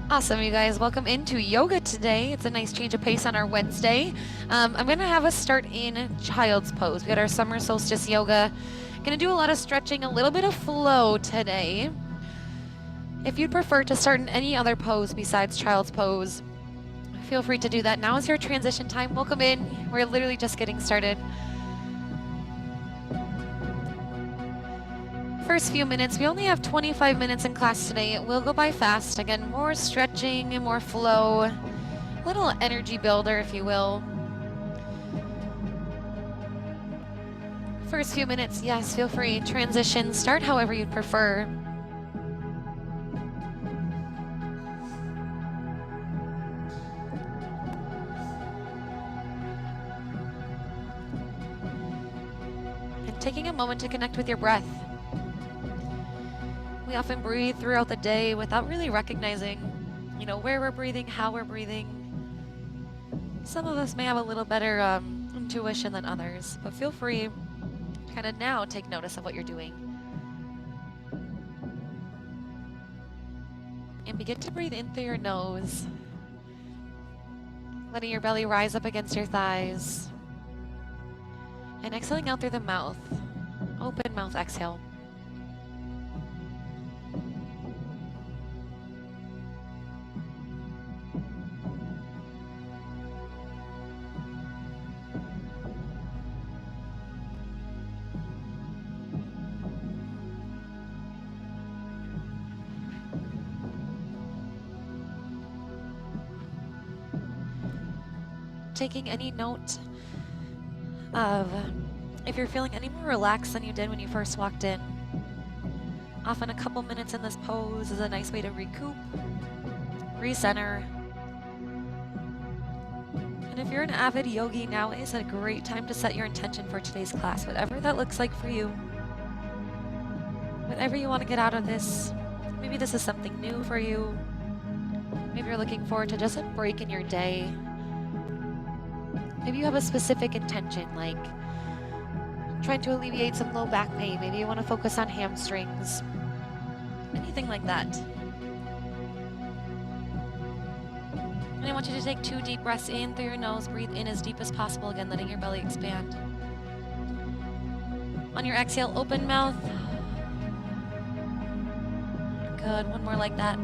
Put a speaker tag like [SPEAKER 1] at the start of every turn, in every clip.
[SPEAKER 1] Awesome, you guys. Welcome into yoga today. It's a nice change of pace on our Wednesday. I'm going to have us start in child's pose. We got our Summer Solstice yoga. Going to do a lot of stretching, a little bit of flow today. If you'd prefer to start in any other pose besides child's pose, feel free to do that. Now is your transition time. Welcome in. We're literally just getting started. First few minutes, we only have 25 minutes in class today. It will go by fast. Again, more stretching and more flow, a little energy builder, if you will. First few minutes, yes, feel free. Transition, start however you'd prefer. And taking a moment to connect with your breath. We often breathe throughout the day without really recognizing, where we're breathing, how we're breathing. Some of us may have a little better intuition than others, but feel free to kind of now take notice of what you're doing. And begin to breathe in through your nose, letting your belly rise up against your thighs. And exhaling out through the mouth. Open mouth exhale. Taking any note of if you're feeling any more relaxed than you did when you first walked in. Often a couple minutes in this pose is a nice way to recoup, recenter. And if you're an avid yogi, now is a great time to set your intention for today's class, whatever that looks like for you. Whatever you want to get out of this. Maybe this is something new for you. Maybe you're looking forward to just a break in your day. Maybe you have a specific intention, like trying to alleviate some low back pain. Maybe you want to focus on hamstrings. Anything like that. And I want you to take 2 deep breaths in through your nose. Breathe in as deep as possible. Again, letting your belly expand. On your exhale, open mouth. Good. One more like that.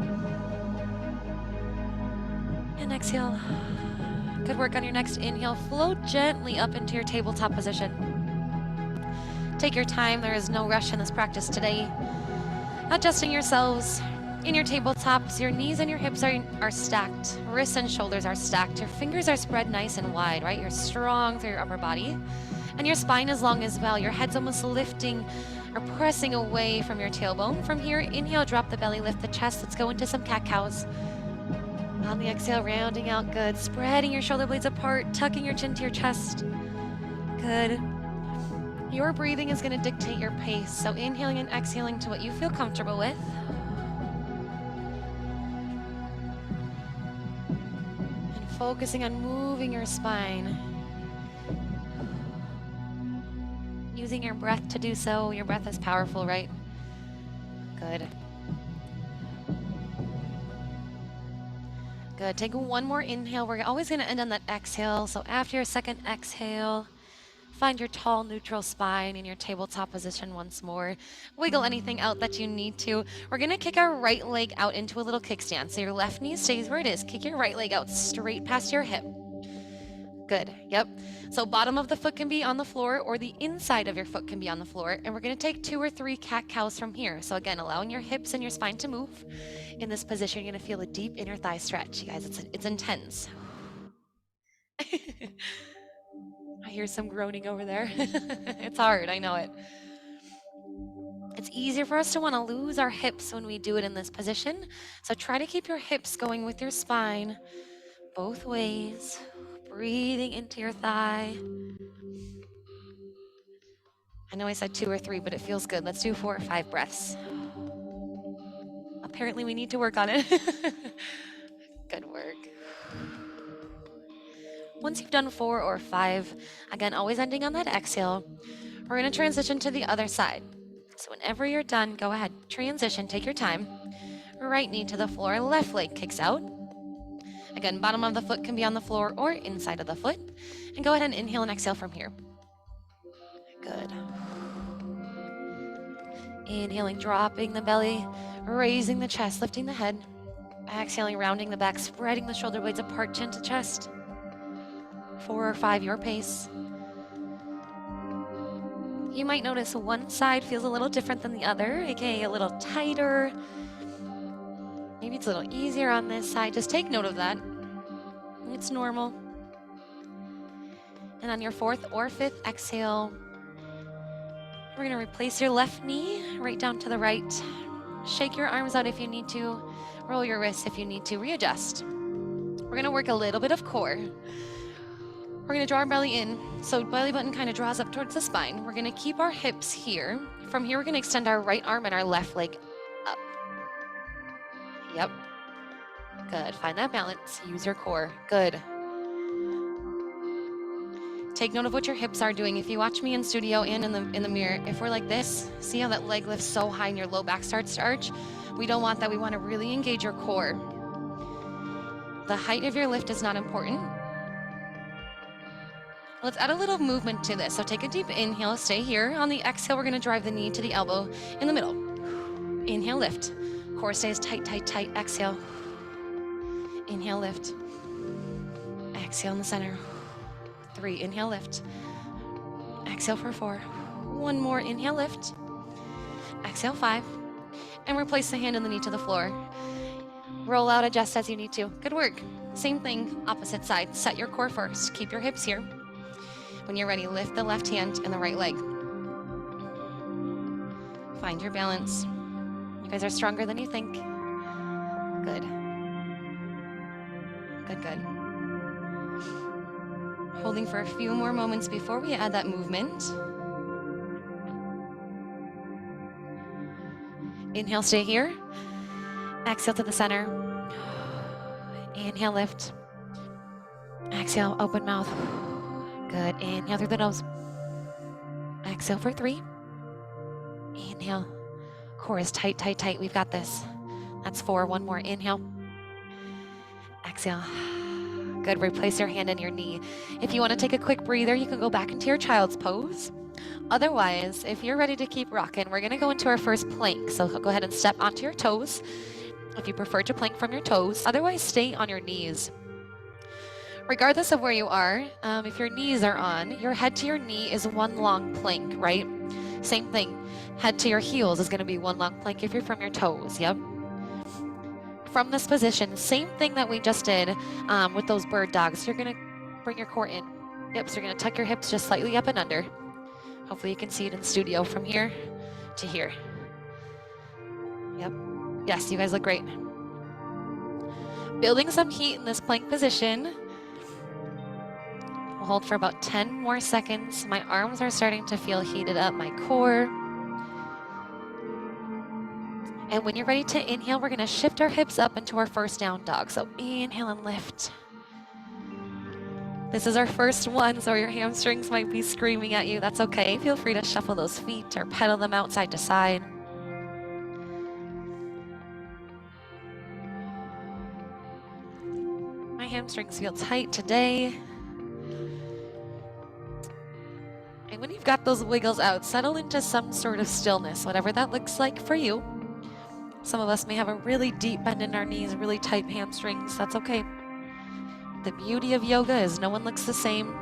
[SPEAKER 1] And exhale. Good work on your next inhale. Float gently up into your tabletop position. Take your time. There is no rush in this practice today. Adjusting yourselves in your tabletops. Your knees and your hips are stacked. Wrists and shoulders are stacked. Your fingers are spread nice and wide, right? You're strong through your upper body. And your spine is long as well. Your head's almost lifting or pressing away from your tailbone. From here, inhale, drop the belly, lift the chest. Let's go into some cat-cows. On the exhale, rounding out, good. Spreading your shoulder blades apart, tucking your chin to your chest. Good. Your breathing is going to dictate your pace, so inhaling and exhaling to what you feel comfortable with. And focusing on moving your spine. Using your breath to do so. Your breath is powerful, right? Good. Good. Take one more inhale. We're always going to end on that exhale. So after your second exhale, find your tall, neutral spine in your tabletop position once more. Wiggle anything out that you need to. We're going to kick our right leg out into a little kickstand. So your left knee stays where it is. Kick your right leg out straight past your hip. Good. Yep. So bottom of the foot can be on the floor or the inside of your foot can be on the floor. And we're going to take 2 or 3 cat-cows from here. So again, allowing your hips and your spine to move. In this position, you're going to feel a deep inner thigh stretch. You guys, it's intense. I hear some groaning over there. It's hard. I know it. It's easier for us to want to lose our hips when we do it in this position. So try to keep your hips going with your spine both ways. Breathing into your thigh. I know I said 2 or 3, but it feels good. Let's do 4 or 5 breaths. Apparently we need to work on it. Good work. Once you've done 4 or 5, again, always ending on that exhale, we're going to transition to the other side. So whenever you're done, go ahead, transition, take your time. right knee to the floor, left leg kicks out. Again, bottom of the foot can be on the floor or inside of the foot. And go ahead and inhale and exhale from here. Good. Inhaling, dropping the belly, raising the chest, lifting the head. Exhaling, rounding the back, spreading the shoulder blades apart, chin to chest. 4 or 5, your pace. You might notice one side feels a little different than the other, aka a little tighter. Maybe it's a little easier on this side. Just take note of that. It's normal. And on your 4th or 5th exhale, we're gonna replace your left knee right down to the right. Shake your arms out if you need to. Roll your wrists if you need to. Readjust. We're gonna work a little bit of core. We're gonna draw our belly in, so belly button kind of draws up towards the spine. We're gonna keep our hips here. From here, we're gonna extend our right arm and our left leg up. Yep. Good. Find that balance. Use your core. Good. Take note of what your hips are doing. If you watch me in studio and in the mirror, if we're like this, see how that leg lifts so high and your low back starts to arch? We don't want that. We want to really engage your core. The height of your lift is not important. Let's add a little movement to this. So take a deep inhale, stay here. On the exhale, we're gonna drive the knee to the elbow in the middle. Inhale, lift. Core stays tight, tight, tight. Exhale. Inhale, lift. Exhale in the center. 3, inhale, lift. Exhale for 4. 1 more, inhale, lift. Exhale, 5. And replace the hand and the knee to the floor. Roll out, adjust as you need to. Good work. Same thing, opposite side. Set your core first. Keep your hips here. When you're ready, lift the left hand and the right leg. Find your balance. You guys are stronger than you think. Good. Good, good. Holding for a few more moments before we add that movement. Inhale, stay here. Exhale to the center. Inhale, lift. Exhale, open mouth. Good. Inhale through the nose. Exhale for 3. Inhale. Core is tight, tight, tight. We've got this. That's 4. 1 more. Inhale. Exhale. Good. Replace your hand and your knee. If you want to take a quick breather, you can go back into your child's pose. Otherwise, if you're ready to keep rocking, we're going to go into our first plank. So go ahead and step onto your toes. If you prefer to plank from your toes, otherwise stay on your knees. Regardless of where you are, if your knees are on, your head to your knee is one long plank, right? Same thing. Head to your heels is going to be one long plank if you're from your toes, yep. From this position, same thing that we just did with those bird dogs. You're going to bring your core in. Yep, so you're going to tuck your hips just slightly up and under. Hopefully you can see it in studio from here to here. Yep. Yes, you guys look great. Building some heat in this plank position. We'll hold for about 10 more seconds. My arms are starting to feel heated up, my core. And when you're ready to inhale, we're gonna shift our hips up into our first down dog. So inhale and lift. This is our first one, so your hamstrings might be screaming at you. That's okay. Feel free to shuffle those feet or pedal them out side to side. My hamstrings feel tight today. And when you've got those wiggles out, settle into some sort of stillness, whatever that looks like for you. Some of us may have a really deep bend in our knees, really tight hamstrings. That's okay. The beauty of yoga is no one looks the same.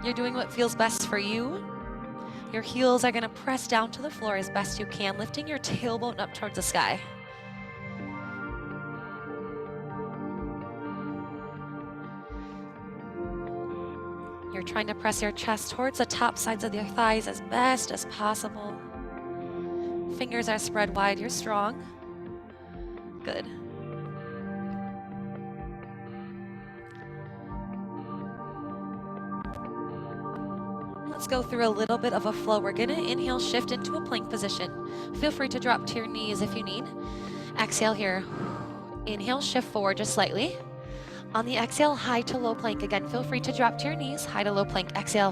[SPEAKER 1] You're doing what feels best for you. Your heels are going to press down to the floor as best you can, lifting your tailbone up towards the sky. You're trying to press your chest towards the top sides of your thighs as best as possible. Fingers are spread wide. You're strong. Good. Let's go through a little bit of a flow. We're going to inhale, shift into a plank position. Feel free to drop to your knees if you need. Exhale here. Inhale, shift forward just slightly. On the exhale, high to low plank. Again, feel free to drop to your knees, high to low plank. Exhale.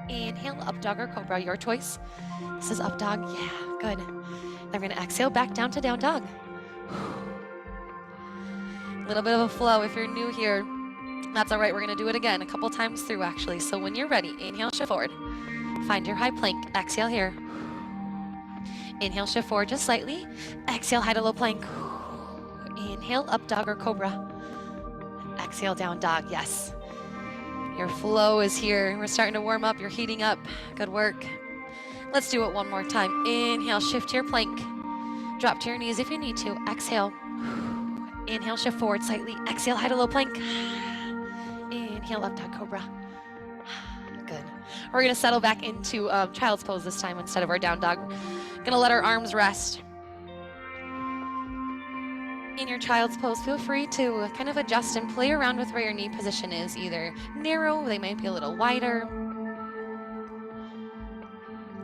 [SPEAKER 1] Inhale, up dog or cobra, your choice. This is up dog, yeah, good. Then we're gonna exhale back down to down dog. A little bit of a flow if you're new here. That's all right, we're gonna do it again a couple times through actually. So when you're ready, inhale, shift forward. Find your high plank, exhale here. Inhale, shift forward just slightly. Exhale, high to low plank. Inhale, up dog or cobra. Exhale, down dog, yes. Your flow is here. We're starting to warm up, you're heating up. Good work. Let's do it one more time. Inhale, shift to your plank. Drop to your knees if you need to. Exhale. Inhale, shift forward slightly. Exhale, high to low plank. Inhale, up dog cobra. Good. We're gonna settle back into child's pose this time instead of our down dog. Gonna let our arms rest. In your child's pose, feel free to kind of adjust and play around with where your knee position is. Either narrow, they might be a little wider.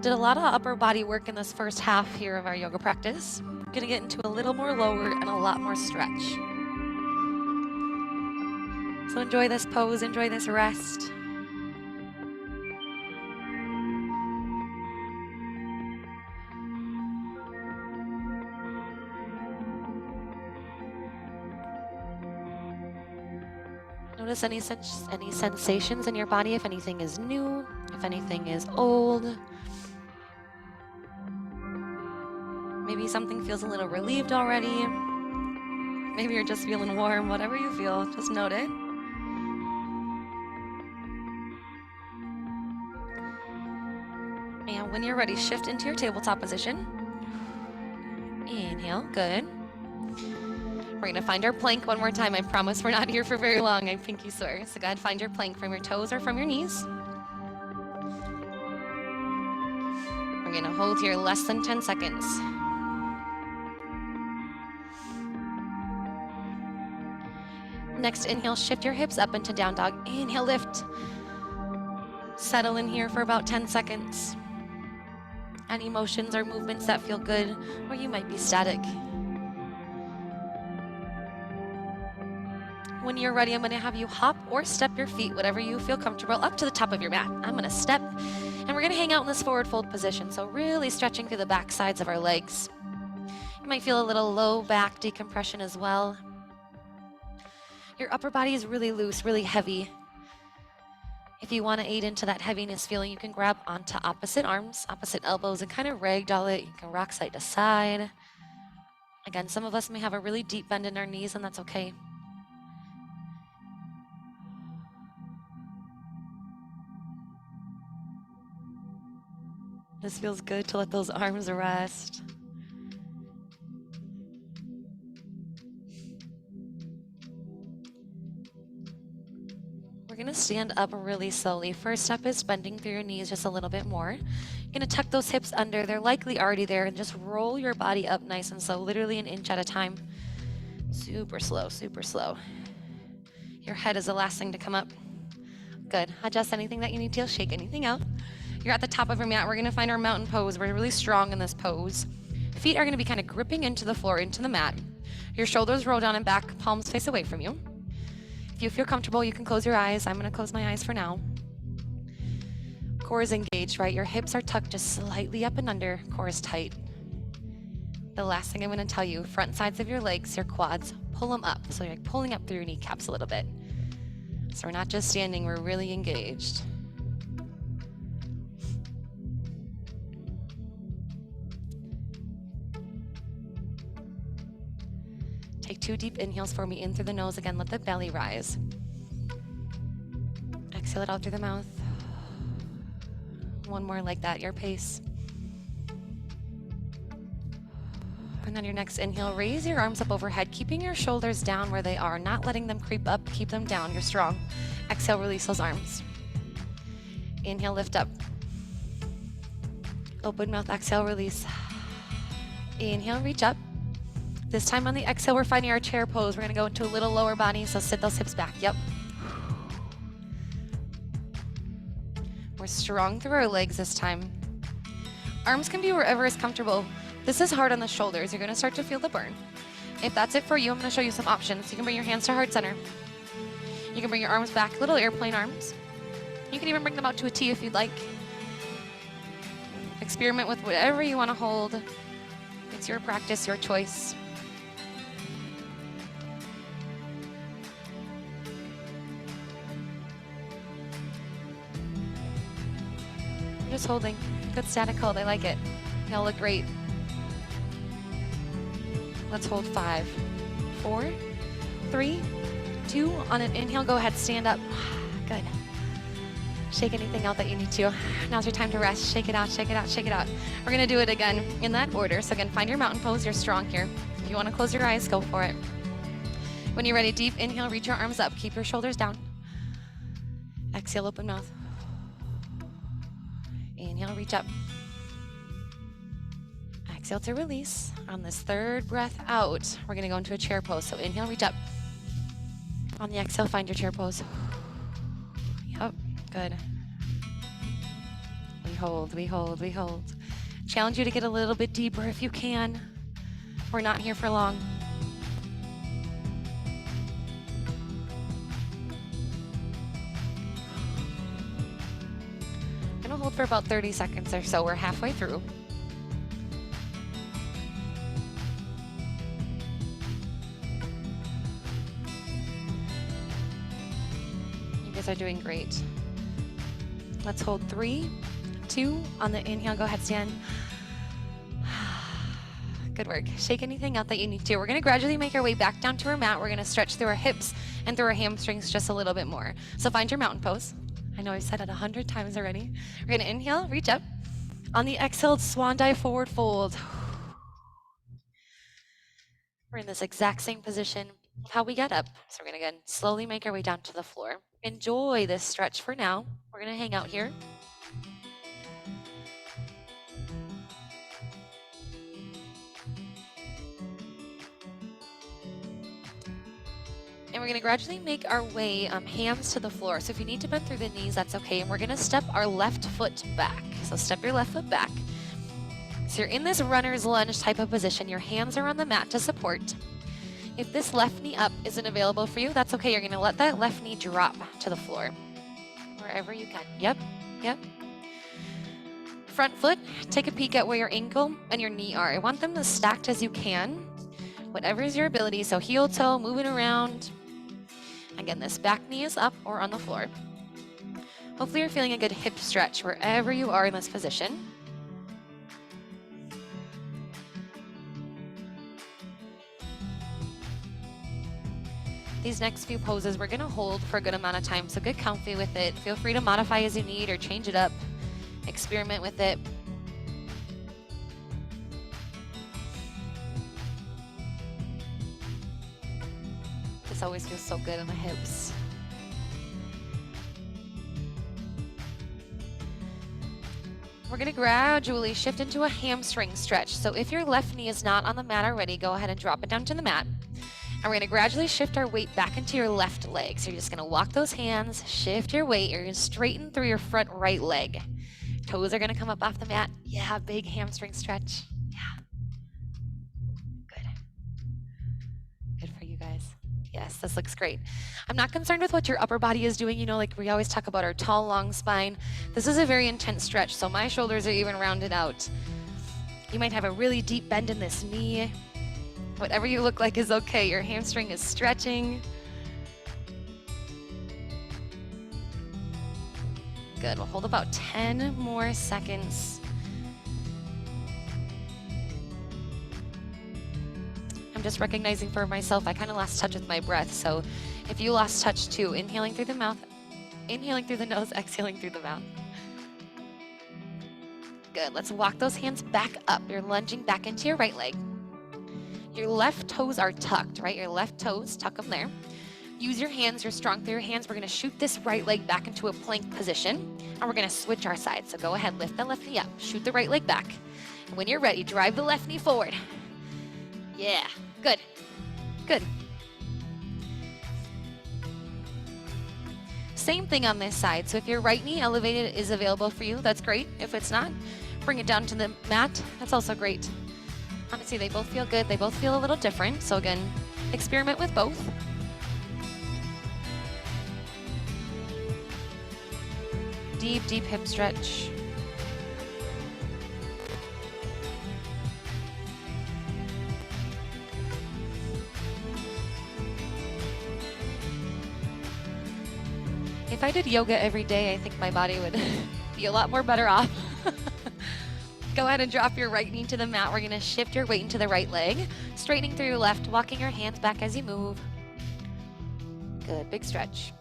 [SPEAKER 1] Did a lot of upper body work in this first half here of our yoga practice. Gonna get into a little more lower and a lot more stretch. So enjoy this pose, enjoy this rest. Notice any sensations in your body, if anything is new, if anything is old. Maybe something feels a little relieved already. Maybe you're just feeling warm, whatever you feel, just note it. And when you're ready, shift into your tabletop position. Inhale, good. We're gonna find our plank one more time. I promise we're not here for very long. I pinky swear. So go ahead, find your plank from your toes or from your knees. We're gonna hold here less than 10 seconds. Next, inhale, shift your hips up into down dog. Inhale, lift. Settle in here for about 10 seconds. Any motions or movements that feel good, or you might be static. When you're ready, I'm going to have you hop or step your feet, whatever you feel comfortable, up to the top of your mat. I'm going to step, and we're going to hang out in this forward fold position, so really stretching through the back sides of our legs. You might feel a little low back decompression as well. Your upper body is really loose, really heavy. If you want to aid into that heaviness feeling, you can grab onto opposite arms, opposite elbows, and kind of ragdoll it. You can rock side to side. Again, some of us may have a really deep bend in our knees, and that's okay. This feels good to let those arms rest. We're gonna stand up really slowly. First step is bending through your knees just a little bit more. You're gonna tuck those hips under. They're likely already there, and just roll your body up nice and slow, literally an inch at a time. Super slow, super slow. Your head is the last thing to come up. Good. Adjust anything that you need to, shake anything out. You're at the top of your mat. We're gonna find our mountain pose. We're really strong in this pose. Feet are gonna be kind of gripping into the floor, into the mat. Your shoulders roll down and back, palms face away from you. If you feel comfortable, you can close your eyes. I'm gonna close my eyes for now. Core is engaged, right? Your hips are tucked just slightly up and under. Core is tight. The last thing I'm gonna tell you, front sides of your legs, your quads, pull them up. So you're like pulling up through your kneecaps a little bit. So we're not just standing, we're really engaged. Take 2 deep inhales for me, in through the nose. Again, let the belly rise. Exhale it out through the mouth. One more like that, your pace. And on your next inhale, raise your arms up overhead, keeping your shoulders down where they are, not letting them creep up. Keep them down, you're strong. Exhale, release those arms. Inhale, lift up. Open mouth, exhale, release. Inhale, reach up. This time on the exhale, we're finding our chair pose. We're gonna go into a little lower body, so sit those hips back, yep. We're strong through our legs this time. Arms can be wherever is comfortable. This is hard on the shoulders. You're gonna start to feel the burn. If that's it for you, I'm gonna show you some options. You can bring your hands to heart center. You can bring your arms back, little airplane arms. You can even bring them out to a T if you'd like. Experiment with whatever you want to hold. It's your practice, your choice. You're just holding. Good static hold. I like it. Y'all look great. Let's hold 5, 4, 3, 2. On an inhale, go ahead, stand up. Good. Shake anything out that you need to. Now's your time to rest. Shake it out, shake it out, shake it out. We're gonna do it again in that order. So again, find your mountain pose. You're strong here. If you wanna close your eyes, go for it. When you're ready, deep inhale, reach your arms up. Keep your shoulders down. Exhale, open mouth. Inhale, reach up. Exhale to release. On this third breath out, we're gonna go into a chair pose. So inhale, reach up. On the exhale, find your chair pose. Yep, good. We hold, we hold, we hold. Challenge you to get a little bit deeper if you can. We're not here for long. I'm gonna hold for about 30 seconds or so. We're halfway through. Are doing great. Let's hold 3, 2. On the inhale, go ahead, stand. Good work. Shake anything out that you need to. We're going to gradually make our way back down to our mat. We're going to stretch through our hips and through our hamstrings just a little bit more. So find your mountain pose. I know I've said it 100 times already. We're going to inhale, reach up. On the exhale, swan dive, forward fold. We're in this exact same position how we got up. So we're going to again slowly make our way down to the floor. Enjoy this stretch for now. We're going to hang out here. And we're going to gradually make our way hands to the floor. So if you need to bend through the knees, that's okay. And we're going to step our left foot back. So step your left foot back. So you're in this runner's lunge type of position. Your hands are on the mat to support. If this left knee up isn't available for you, that's okay. You're going to let that left knee drop to the floor wherever you can. Yep, yep. Front foot, take a peek at where your ankle and your knee are. I want them as stacked as you can, whatever is your ability. So heel toe, moving around. Again, this back knee is up or on the floor. Hopefully you're feeling a good hip stretch wherever you are in this position. These next few poses we're going to hold for a good amount of time, so get comfy with it. Feel free to modify as you need or change it up. Experiment with it. This always feels so good in the hips. We're going to gradually shift into a hamstring stretch. So if your left knee is not on the mat already, go ahead and drop it down to the mat. And we're going to gradually shift our weight back into your left leg. So you're just going to walk those hands, shift your weight. You're going to straighten through your front right leg. Toes are going to come up off the mat. Yeah, big hamstring stretch. Yeah. Good. Good for you guys. Yes, this looks great. I'm not concerned with what your upper body is doing. You know, like we always talk about our tall, long spine. This is a very intense stretch, so my shoulders are even rounded out. You might have a really deep bend in this knee. Whatever you look like is okay. Your hamstring is stretching. Good. We'll hold about 10 more seconds. I'm just recognizing for myself, I kind of lost touch with my breath. So if you lost touch too, inhaling through the mouth, inhaling through the nose, exhaling through the mouth. Good. Let's walk those hands back up. You're lunging back into your right leg. Your left toes are tucked, right? Your left toes, tuck them there. Use your hands, you're strong through your hands. We're gonna shoot this right leg back into a plank position, and we're gonna switch our sides. So go ahead, lift the left knee up, shoot the right leg back. And when you're ready, drive the left knee forward. Yeah, good, good. Same thing on this side. So if your right knee elevated is available for you, that's great. If it's not, bring it down to the mat. That's also great. Honestly, they both feel good. They both feel a little different. So again, experiment with both. deep, deep hip stretch. If I did yoga every day, I think my body would be a lot more better off. Go ahead and drop your right knee to the mat. We're gonna shift your weight into the right leg, straightening through your left, walking your hands back as you move. Good, big stretch.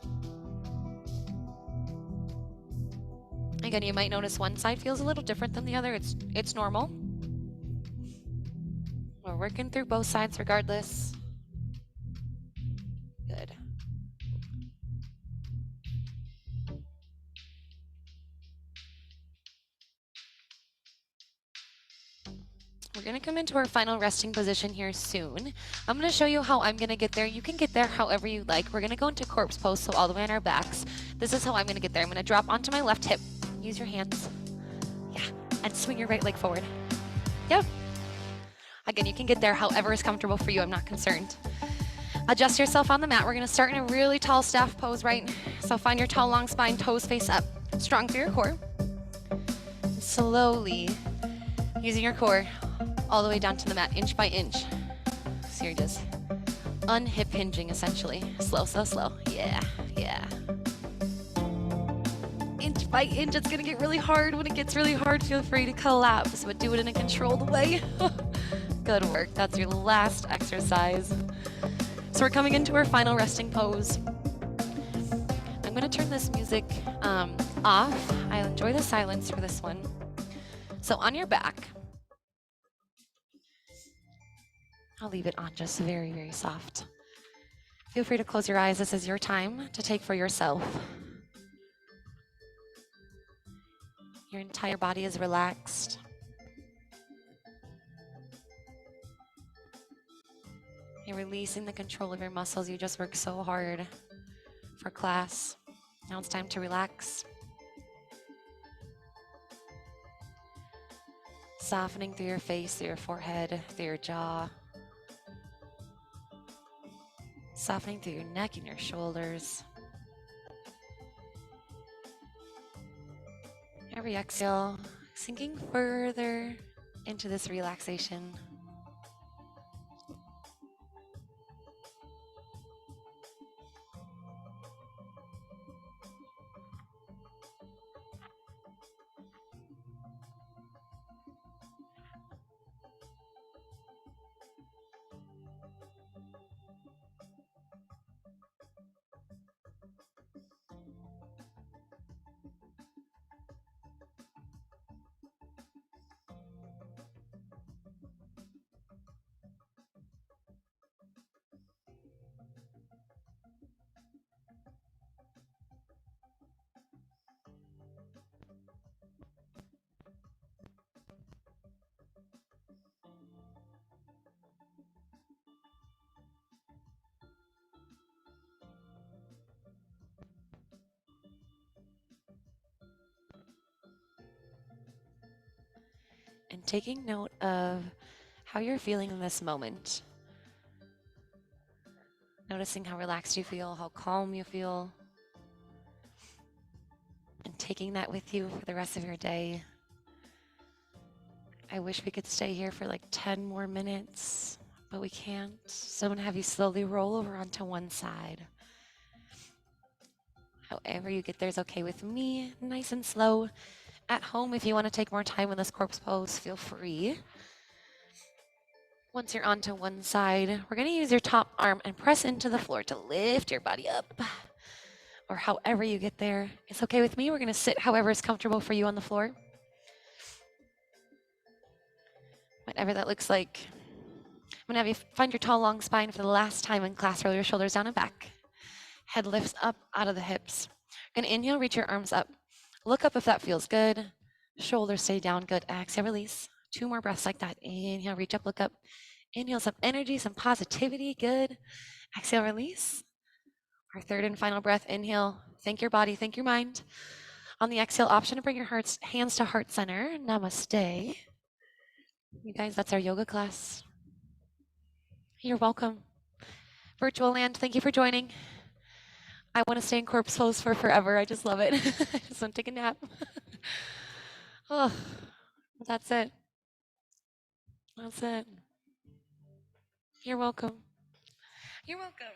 [SPEAKER 1] Again, you might notice one side feels a little different than the other. It's normal. We're working through both sides regardless. Good. We're gonna come into our final resting position here soon. I'm gonna show you how I'm gonna get there. You can get there however you like. We're gonna go into corpse pose, so all the way on our backs. This is how I'm gonna get there. I'm gonna drop onto my left hip. Use your hands. Yeah, and swing your right leg forward. Yep. Again, you can get there however is comfortable for you. I'm not concerned. Adjust yourself on the mat. We're gonna start in a really tall staff pose, right? So find your tall, long spine, toes face up. Strong through your core. Slowly, using your core, all the way down to the mat, inch by inch. So you're just unhip hinging, essentially. Slow, slow, slow. Yeah, yeah. Inch by inch, it's gonna get really hard. When it gets really hard, feel free to collapse, but do it in a controlled way. Good work. That's your last exercise. So we're coming into our final resting pose. I'm gonna turn this music off. I enjoy the silence for this one. So on your back, I'll leave it on just very, very soft. Feel free to close your eyes. This is your time to take for yourself. Your entire body is relaxed. You're releasing the control of your muscles. You just worked so hard for class. Now it's time to relax. Softening through your face, through your forehead, through your jaw. Softening through your neck and your shoulders. Every exhale, sinking further into this relaxation. And taking note of how you're feeling in this moment. Noticing how relaxed you feel, how calm you feel. And taking that with you for the rest of your day. I wish we could stay here for like 10 more minutes, but we can't. So I'm gonna have you slowly roll over onto one side. However you get there is okay with me, nice and slow. At home, if you want to take more time in this corpse pose, feel free. Once you're onto one side, we're going to use your top arm and press into the floor to lift your body up. Or however you get there. It's okay with me. We're going to sit however is comfortable for you on the floor. Whatever that looks like. I'm going to have you find your tall, long spine for the last time in class. Roll your shoulders down and back. Head lifts up out of the hips. Going to inhale, reach your arms up. Look up if that feels good. Shoulders stay down, good. Exhale, release. 2 more breaths like that. Inhale, reach up, look up. Inhale, some energy, some positivity, good. Exhale, release. Our third and final breath, inhale. Thank your body, thank your mind. On the exhale option, bring your hands to heart center. Namaste. You guys, that's our yoga class. You're welcome. Virtual land, thank you for joining. I want to stay in corpse pose for forever. I just love it. I just want to take a nap. Oh, that's it. That's it. You're welcome. You're welcome.